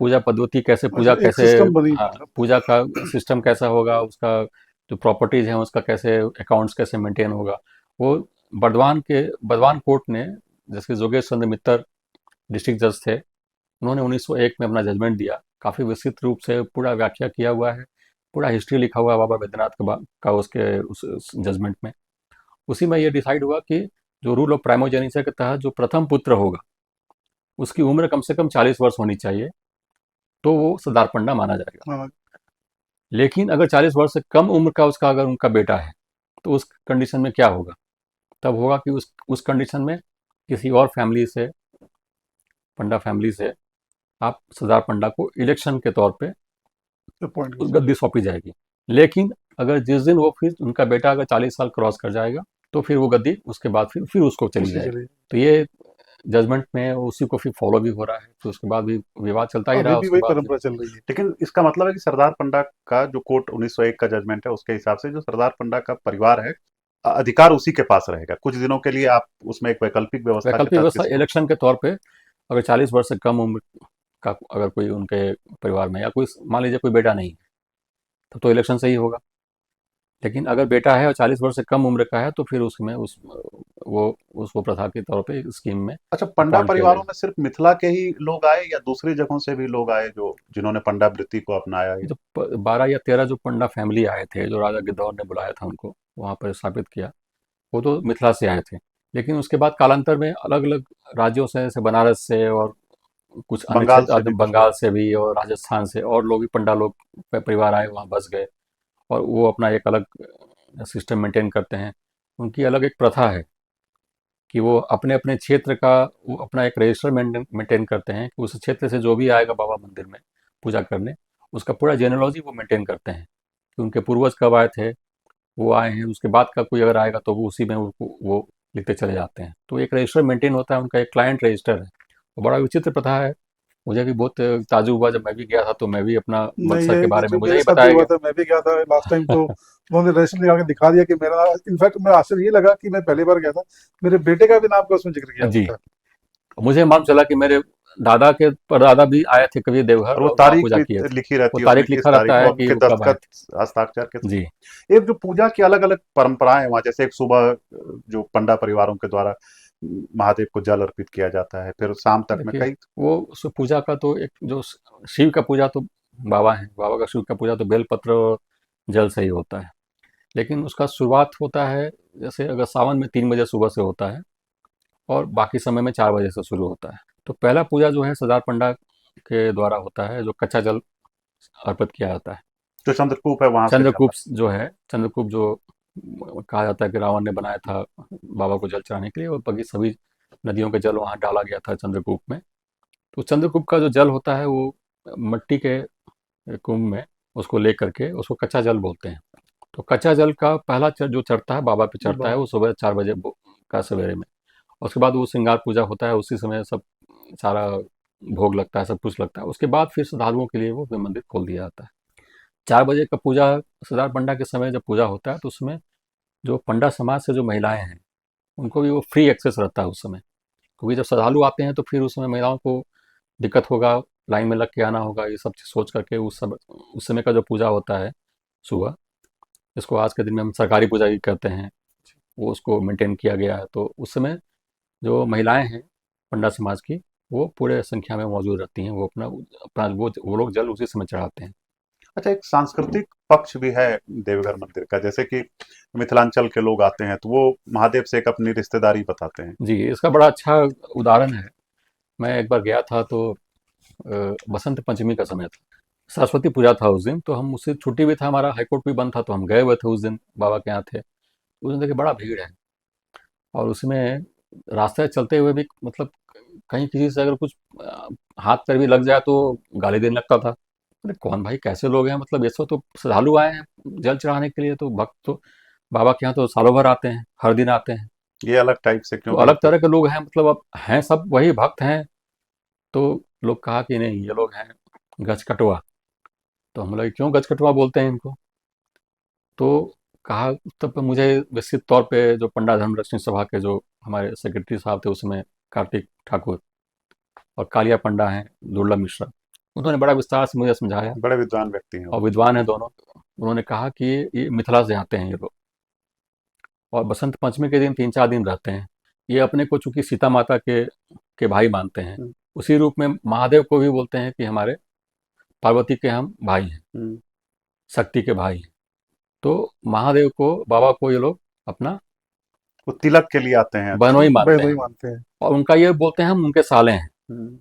पूजा पद्धति कैसे, पूजा अच्छा, एक कैसे, सिस्टम बनी हाँ, मतलब। पूजा का सिस्टम कैसा होगा, उसका जो प्रॉपर्टीज हैं उसका कैसे, अकाउंट्स कैसे मेंटेन होगा। वो बर्दवान कोर्ट ने, जैसे जोगेश चंद्र मित्तर डिस्ट्रिक्ट जज थे, उन्होंने 1901 में अपना जजमेंट दिया। काफ़ी विस्तृत रूप से पूरा व्याख्या किया हुआ है, पूरा हिस्ट्री लिखा हुआ है बाबा बैद्यनाथ का उसके उस जजमेंट में। उसी में ये डिसाइड हुआ कि जो रूल ऑफ प्राइमोजेनिसा के तहत जो प्रथम पुत्र होगा उसकी उम्र कम से कम 40 वर्ष होनी चाहिए, तो वो सरदार पंडा माना जाएगा। हाँ, लेकिन अगर 40 वर्ष से कम उम्र का उसका अगर उनका बेटा है, तो उस कंडीशन में क्या होगा? तब होगा कि उस कंडीशन में किसी और फैमिली से, पंडा फैमिली से, आप सरदार पंडा को इलेक्शन के तौर पे तो पॉइंट उस गद्दी सौंपी जाएगी। लेकिन अगर जिस दिन वो, फिर उनका बेटा अगर 40 साल क्रॉस कर जाएगा, तो फिर वो गद्दी उसके बाद फिर उसको चली उसी जाएगी। चलिए। तो ये जजमेंट में उसी को फिर फॉलो भी हो रहा है, फिर उसके बाद भी विवाद चलता ही अभी रहा भी उसके वही बाद से। परंपरा चल रही है। लेकिन इसका मतलब है कि सरदार पंडा का जो कोर्ट 1901 का जजमेंट है उसके हिसाब से जो सरदार पंडा का परिवार है, अधिकार उसी के पास रहेगा कुछ दिनों के लिए। आप उसमें एक वैकल्पिक व्यवस्था के वैकल्पिक तहत व्यवस्था किसी को इलेक्शन के तौर पे, अगर 40 वर्ष से कम उम्र का अगर कोई उनके परिवार में, या कोई मान लीजिए कोई बेटा नहीं है, तब तो इलेक्शन से ही होगा। लेकिन अगर बेटा है और 40 वर्ष से कम उम्र का है, तो फिर उसमें वो उसको प्रथा के तौर पे स्कीम में अच्छा, पंडा अपॉइंट किया परिवारों जाएगा। में सिर्फ मिथिला के ही लोग आए या दूसरी जगहों से भी लोग आए जो जिन्होंने पंडा वृत्ति को अपनाया? ये जो 12 या 13 जो पंडा फैमिली आए थे, जो राजा गिद्धौर ने बुलाया था उनको वहाँ पर स्थापित किया, वो तो मिथिला से आए थे। लेकिन उसके बाद कालांतर में अलग अलग राज्यों से, जैसे बनारस से और कुछ अन्य बंगाल क्षेत्र, से भी कुछ बंगाल लोग। से भी और राजस्थान से और लोग भी, पंडा लोग परिवार आए, वहाँ बस गए, और वो अपना एक अलग सिस्टम मेंटेन करते हैं। उनकी अलग एक प्रथा है कि वो अपने अपने क्षेत्र का वो अपना एक रजिस्टर मेंटेन करते हैं कि उस क्षेत्र से जो भी आएगा बाबा मंदिर में पूजा करने, उसका पूरा जेनोलॉजी वो मेंटेन करते हैं कि उनके पूर्वज कब आए थे, वो आए हैं, उसके बाद का कोई अगर आएगा तो वो उसी में वो लिखते चले जाते हैं। तो एक रजिस्टर मेंटेन होता है, उनका एक क्लाइंट रजिस्टर है। वो बड़ा विचित्र प्रथा है। मुझे भी बहुत ताज्जुब हुआ जब मैं भी गया था, तो मैं भी अपना नहीं, मत्सर के ये बारे में जो मुझे मेरे ही साथ भी बताया हुआ गया। था, मैं भी गया था लास्ट टाइम, तो उन्होंने रजिस्टर लगा के दिखा दिया कि मेरा, इनफैक्ट मैं आश्चर्य ये लगा कि मैं पहली बार गया था, मेरे बेटे का भी नाम का उसमें जिक्र किया हुआ जी, था। मुझे मालूम चला कि मेरे दादा के परदादा भी आए थे कभी देवघर और वो और वहाँ तारीख पूजा भी किए थे। लिखी वो रहती है उसमें, तारीख किस लिखा तारीख रहता को है कि आपके वो कब आए दस्तखत थे। हस्ताक्षर के साथ। जी। एक जो पूजा की अलग अलग परंपराएं हैं वहाँ, जैसे एक सुबह जो पंडा परिवारों के द्वारा महादेव को जल अर्पित किया जाता है, फिर शाम तक में देखिए, कई। वो उस पूजा का तो एक जो शिव का पूजा तो बाबा हैं, बाबा का शिव का पूजा तो बेलपत्र और जल से ही होता है। लेकिन उसका शुरुआत होता है, जैसे अगर सावन में 3 बजे सुबह से होता है और बाकी समय में 4 बजे से शुरू होता है। तो पहला पूजा जो है सरदार पंडा के द्वारा होता है, जो कच्चा जल अर्पित किया जाता है। जो चंद्रकूप है वहां से जाता चंद्रकूप जो है, चंद्रकूप जो कहा जाता है कि रावण ने बनाया था बाबा को जल चढ़ाने के लिए, और बाकी सभी नदियों के जल वहाँ डाला गया था चंद्रकूप में। तो चंद्रकूप का जो जल होता है वो मिट्टी के कुंभ में उसको ले करके उसको कच्चा जल बोलते हैं। तो कच्चा जल का पहला जो चढ़ता है बाबा पे चढ़ता वाह। है वो सुबह 4 बजे का सवेरे में। उसके बाद वो श्रृंगार पूजा होता है, उसी समय सब सारा भोग लगता है, सब कुछ लगता है। उसके बाद फिर श्रद्धालुओं के लिए वो मंदिर खोल दिया जाता है। 4 बजे का पूजा, सरदार पंडा के समय जब पूजा होता है तो उसमें जो पंडा समाज से जो महिलाएं हैं उनको भी वो फ्री एक्सेस रहता है उस समय, क्योंकि जब श्रद्धालु आते हैं तो फिर उस समय महिलाओं को दिक्कत होगा, लाइन में लग के आना होगा, ये सब चीज़ सोच करके उस समय का जो पूजा होता है सुबह, जिसको आज के दिन में हम सरकारी पूजा भी कहते हैं, वो उसको मेंटेन किया गया है। तो उस समय जो महिलाएं हैं पंडा समाज की, वो पूरे संख्या में मौजूद रहती हैं। वो अपना अपना वो लोग जल उसी समय चढ़ाते हैं। अच्छा, एक सांस्कृतिक पक्ष भी है देवघर मंदिर का, जैसे कि मिथिलांचल के लोग आते हैं तो वो महादेव से एक अपनी रिश्तेदारी बताते हैं। जी, इसका बड़ा अच्छा उदाहरण है। मैं एक बार गया था तो बसंत पंचमी का समय था, सरस्वती पूजा था उस दिन, तो हम उससे छुट्टी भी था, हमारा हाईकोर्ट भी बंद था, तो हम गए हुए थे उस दिन, बाबा के यहाँ थे। उस दिन देखिए बड़ा भीड़ है, और उसमें रास्ते चलते हुए भी मतलब कहीं किसी से अगर कुछ हाथ पैर भी लग जाए तो गाली देने लगता था। अरे कौन भाई, कैसे लोग हैं, मतलब ये सब तो श्रद्धालु आए हैं जल चढ़ाने के लिए, तो भक्त तो बाबा के यहाँ तो सालों भर आते हैं, हर दिन आते हैं। ये अलग टाइप से तो क्यों गलत अलग है? तरह के लोग हैं, मतलब अब हैं सब वही भक्त हैं। तो लोग कहा कि नहीं ये लोग हैं गज कटवा। तो हम लोग क्यों गज कटवा बोलते हैं इनको? तो कहा, तब मुझे विस्तृत तौर पे जो पंडा धर्मरक्षण सभा के जो हमारे सेक्रेटरी साहब थे उसमें, कार्तिक ठाकुर, और कालिया पंडा हैं दुर्लभ मिश्रा, उन्होंने बड़ा विस्तार से मुझे समझाया। बड़े विद्वान व्यक्ति हैं और वो। विद्वान हैं दोनों। उन्होंने कहा कि ये मिथिला से आते हैं ये लोग, और बसंत पंचमी के दिन 3-4 दिन रहते हैं। ये अपने को चूंकि सीता माता के भाई मानते हैं, हम्म, उसी रूप में महादेव को भी बोलते हैं कि हमारे पार्वती के हम भाई हैं, हम्म। शक्ति के भाई हैं। तो महादेव को, बाबा को ये लोग अपना वो तिलक के लिए आते हैं अक्सर। बहनोई मानते बहनोई हैं, मानते हैं। और उनका ये बोलते हैं हम उनके साले हैं। हम्म।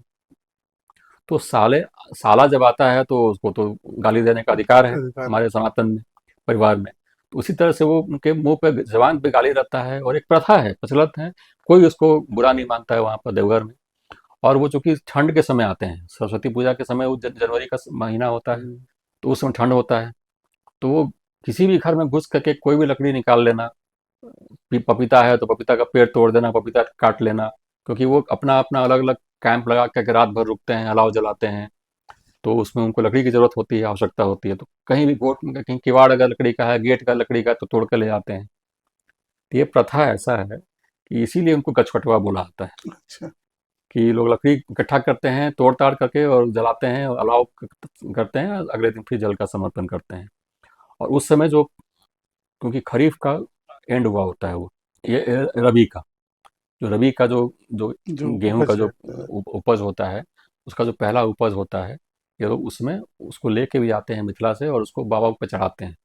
तो साला जब आता है तो उसको तो गाली देने का अधिकार है अधिकार है। हमारे सनातन में, परिवार में। तो उसी तरह से वो उनके मुंह पे, जबान पे गाली रहता है, और एक प्रथा है, प्रचलित है। कोई उसको बुरा नहीं मानता है वहाँ पर देवघर में। और वो चूंकि ठंड के समय आते हैं, सरस्वती पूजा के समय, वो जनवरी का महीना होता है, हम्म। तो उस समय ठंड होता है। तो वो किसी भी घर में घुस करके कोई भी लकड़ी निकाल लेना, पपीता है तो पपीता का पेड़ तोड़ देना, पपीता काट लेना, क्योंकि वो अपना अपना अलग अलग कैंप लगा करके रात भर रुकते हैं, अलाव जलाते हैं। तो उसमें उनको लकड़ी की जरूरत होती है, आवश्यकता होती है। तो कहीं भी गोट में कहीं किवाड़ अगर लकड़ी का है, गेट का लकड़ी का है, तो तोड़ कर ले जाते हैं। तो ये प्रथा ऐसा है कि इसीलिए उनको गछकटवा बोला जाता है, अच्छा। कि लोग लकड़ी इकट्ठा करते हैं तोड़ ताड़ करके और जलाते हैं और अलाव करते हैं, अगले दिन फिर जल का समर्पण करते हैं। और उस समय जो, क्योंकि खरीफ का एंड हुआ होता है वो, ये रबी का, जो रबी का जो जो गेहूं का उपज जो है। उपज होता है, उसका जो पहला उपज होता है, ये लोग उसमें उसको लेके भी आते हैं मिथिला से, और उसको बाबा पे चढ़ाते हैं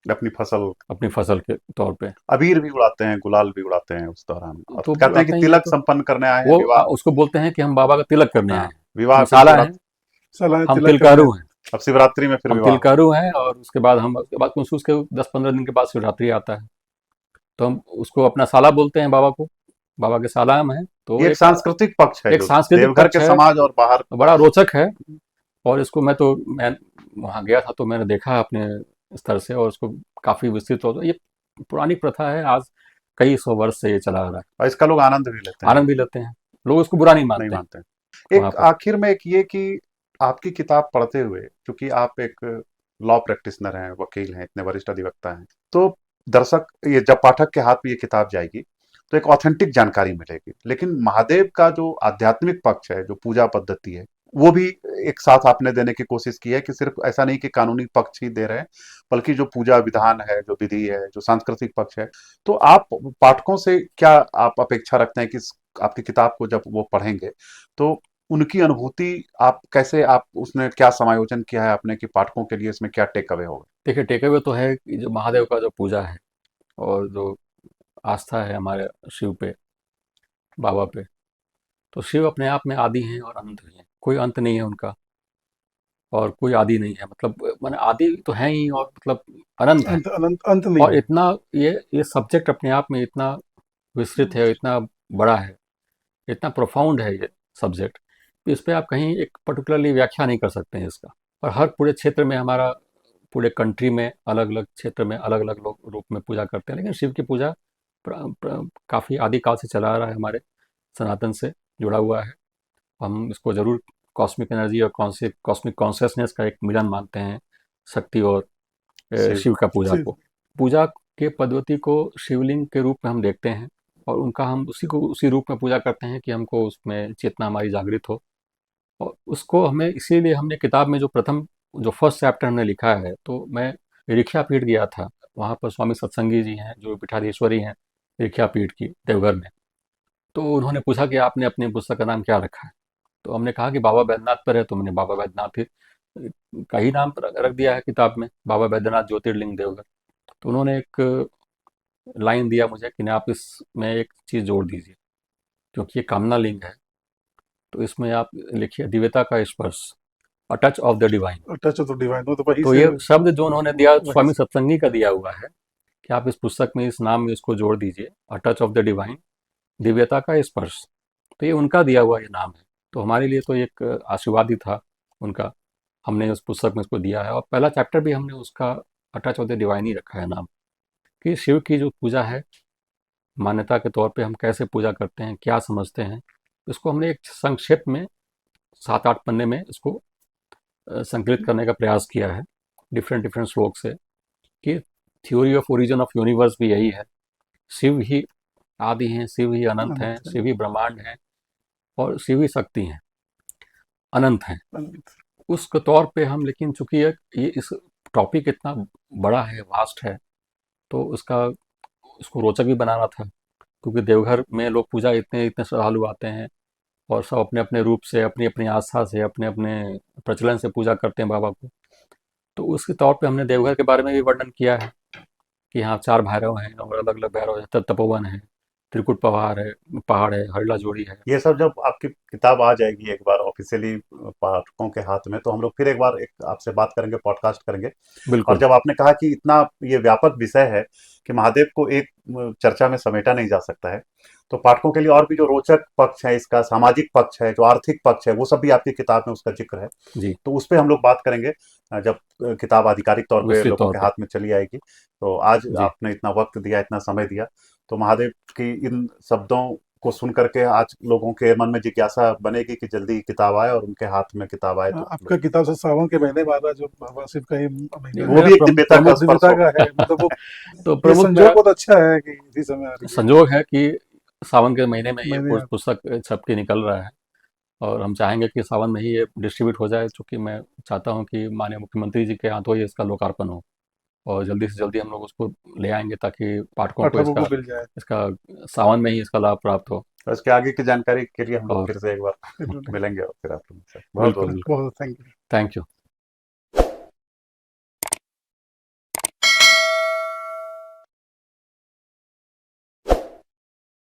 अपनी फसल। अपनी फसल के तौर पे। अबीर भी उड़ाते हैं, गुलाल भी उड़ाते हैं उस दौरान, और तो कहते हैं कि आते ही हैं, तिलक तो संपन्न करने आए हैं, वो विवाह। उसको बोलते हैं कि हम बाबा का तिलक करने आए हाँ, हैं। विवाह हम फिर साला हैं, शिवरात्रि। सलाह हम तिलक करने। तिलकारू हैं, अब शिवरात्रि में फिर हम विवाह। तिलकारू हैं। और उसके बाद उसके 10-15 दिन के बाद शिवरात्रि आता है, तो हम उसको अपना साला बोलते हैं बाबा को, बाबा के साला हम हैं। तो ये एक सांस्कृतिक पक्ष है एक जो सांस्कृतिक देवघर पक्ष के है, समाज और बाहर। बड़ा रोचक है। और इसको मैं वहाँ गया था तो मैंने देखा अपने स्तर से, और उसको काफ़ी विस्तृत हो, ये पुरानी प्रथा है, आज कई सौ वर्ष से ये चला आ रहा है। और इसका लोग आनंद भी लेते हैं, आनंद भी लेते हैं, लोग उसको बुरा नहीं नहीं मानते हैं मानते हैं। वहाँ एक पर। आखिर में एक ये कि आपकी किताब पढ़ते हुए, क्योंकि आप एक लॉ प्रैक्टिशनर हैं, वकील हैं, इतने वरिष्ठ अधिवक्ता हैं, तो दर्शक, ये जब पाठक के हाथ में ये किताब जाएगी तो एक ऑथेंटिक जानकारी मिलेगी। लेकिन महादेव का जो आध्यात्मिक पक्ष है, जो पूजा पद्धति है, वो भी एक साथ आपने देने की कोशिश की है कि सिर्फ ऐसा नहीं कि कानूनी पक्ष ही दे रहे हैं, बल्कि जो पूजा विधान है, जो विधि है, जो सांस्कृतिक पक्ष है। तो आप पाठकों से क्या आप अपेक्षा रखते हैं कि आपकी किताब को जब वो पढ़ेंगे तो उनकी अनुभूति आप कैसे, आप उसमें क्या समायोजन किया है आपने कि पाठकों के लिए इसमें क्या टेक अवे होगा? देखिए, टेक अवे तो है कि जो महादेव का जो पूजा है और जो आस्था है हमारे शिव पे, बाबा पे, तो शिव अपने आप में आदि हैं और अनंत भी हैं, कोई अंत नहीं है उनका और कोई आदि नहीं है। मतलब माने आदि तो है ही और मतलब अनंत है। अंत अनंत अंत नहीं और है। इतना ये सब्जेक्ट अपने आप में इतना विस्तृत है, इतना बड़ा है, इतना प्रोफाउंड है ये सब्जेक्ट, इस पे आप कहीं एक पर्टिकुलरली व्याख्या नहीं कर सकते हैं इसका। और हर पूरे क्षेत्र में हमारा, पूरे कंट्री में अलग अलग क्षेत्र में अलग अलग लोग रूप में पूजा करते हैं, लेकिन शिव की पूजा काफ़ी आदिकाल से चला आ रहा है, हमारे सनातन से जुड़ा हुआ है। हम इसको ज़रूर कॉस्मिक एनर्जी और कॉस्मिक कॉन्शियसनेस का एक मिलन मानते हैं, शक्ति और शिव। शिव का पूजा शिव। को। पूजा के पद्धति को शिवलिंग के रूप में हम देखते हैं और उनका हम उसी रूप में पूजा करते हैं कि हमको उसमें चेतना हमारी जागृत हो। और उसको हमें इसीलिए हमने किताब में जो फर्स्ट चैप्टर हमने लिखा है, तो मैं रिख्या पीठ गया था। वहाँ पर स्वामी सत्संगी जी हैं जो पीठाधीश्वरी हैं रिख्या पीठ की, देवघर में। तो उन्होंने पूछा कि आपने अपनी पुस्तक का नाम क्या रखा है? तो हमने कहा कि बाबा बैद्यनाथ पर है, तो मैंने बाबा बैद्यनाथ ही का ही नाम रख दिया है किताब में, बाबा बैद्यनाथ ज्योतिर्लिंग देवघर। तो उन्होंने एक लाइन दिया मुझे कि आप इसमें एक चीज़ जोड़ दीजिए, क्योंकि ये कामना लिंग है, तो इसमें आप लिखिए दिव्यता का स्पर्श, अ touch of the divine. Touch of the divine हो तो वहीं तो से। ये शब्द जो उन्होंने दिया वहीं स्वामी से। सत्संगी का दिया हुआ है कि आप इस पुस्तक में इस नाम में इसको जोड़ दीजिए, अ टच ऑफ द डिवाइन, दिव्यता का स्पर्श। तो ये उनका दिया हुआ ये नाम है, तो हमारे लिए तो एक आशीर्वाद ही था उनका। हमने उस पुस्तक में इसको दिया है और पहला चैप्टर भी हमने उसका a touch of the divine ही रखा है नाम, कि शिव की जो पूजा है मान्यता के तौर पे हम कैसे पूजा करते हैं, क्या समझते हैं, इसको हमने एक संक्षेप में 7-8 पन्ने में इसको संकलित करने का प्रयास किया है, डिफरेंट डिफरेंट श्लोक से, कि theory of origin of universe भी यही है। शिव ही आदि हैं, शिव ही अनंत हैं, अनंत है। शिव ही ब्रह्मांड हैं और शिव ही शक्ति हैं, अनंत हैं। अनंत। उस तौर पे हम, लेकिन चूंकि ये इस टॉपिक इतना बड़ा है, वास्ट है, तो उसको रोचक भी बनाना था, क्योंकि देवघर में लोग पूजा इतने इतने श्रद्धालु आते हैं और सब अपने अपने रूप से, अपनी अपनी आस्था से, अपने अपने प्रचलन से पूजा करते हैं बाबा को। तो उसके तौर पे हमने देवघर के बारे में भी वर्णन किया है कि यहाँ 4 भैरव हैं और अलग अलग भैरव हैं, तपोवन है, त्रिकुट पहाड़ है, हरला जोड़ी है। ये सब जब आपकी किताब आ जाएगी एक बार ऑफिशियली पाठकों के हाथ में, तो हम लोग फिर एक बार एक आपसे बात करेंगे, पॉडकास्ट करेंगे। और बिल्कुल। जब आपने कहा कि इतना ये व्यापक विषय है कि महादेव को एक चर्चा में समेटा नहीं जा सकता है, तो पाठकों के लिए और भी जो रोचक पक्ष है, इसका सामाजिक पक्ष है, जो आर्थिक पक्ष है, वो सब भी आपकी किताब में उसका जिक्र है। जी। तो उस पर हम लोग बात करेंगे जब किताब आधिकारिक तौर पे विस्तृत लोगों तौर के पे। हाथ में चली आएगी। तो आज जी। आपने इतना वक्त दिया, इतना समय दिया, तो महादेव की इन शब्दों को सुन करके आज लोगों के मन में जिज्ञासा बनेगी कि जल्दी किताब आए और उनके हाथ में किताब आए तो आपका किताब से सावन के महीने बाद जो भगवान शिव का ही नहीं, महीना वो है, मेरा भी एक दिव्यता का प्रमुख स्पर्श दिव्यता होगा। का है, मतलब वो तो ये प्रमुख संजोग मेरा बहुत अच्छा है कि इसी समय आ रही है। संजोग है कि सावन के महीने में ये मैंने पुस्तक छप के निकल रहा है और हम चाहेंगे कि सावन में ही ये डिस्ट्रीब्यूट हो जाए, चूँकि मैं चाहता हूँ कि माननीय मुख्यमंत्री जी के हाथों ही इसका लोकार्पण हो और जल्दी से जल्दी हम लोग उसको ले आएँगे, ताकि पाठकों को पाठकों को इसका मिल जाए। इसका सावन में ही इसका लाभ प्राप्त हो। और इसके आगे की जानकारी के लिए हम लोग और फिर से एक बार बिल्कुल मिलेंगे और फिर आप लोगों से बहुत बहुत बिल्कुल, बिल्कुल। बहुत थैंक यू। Thank you.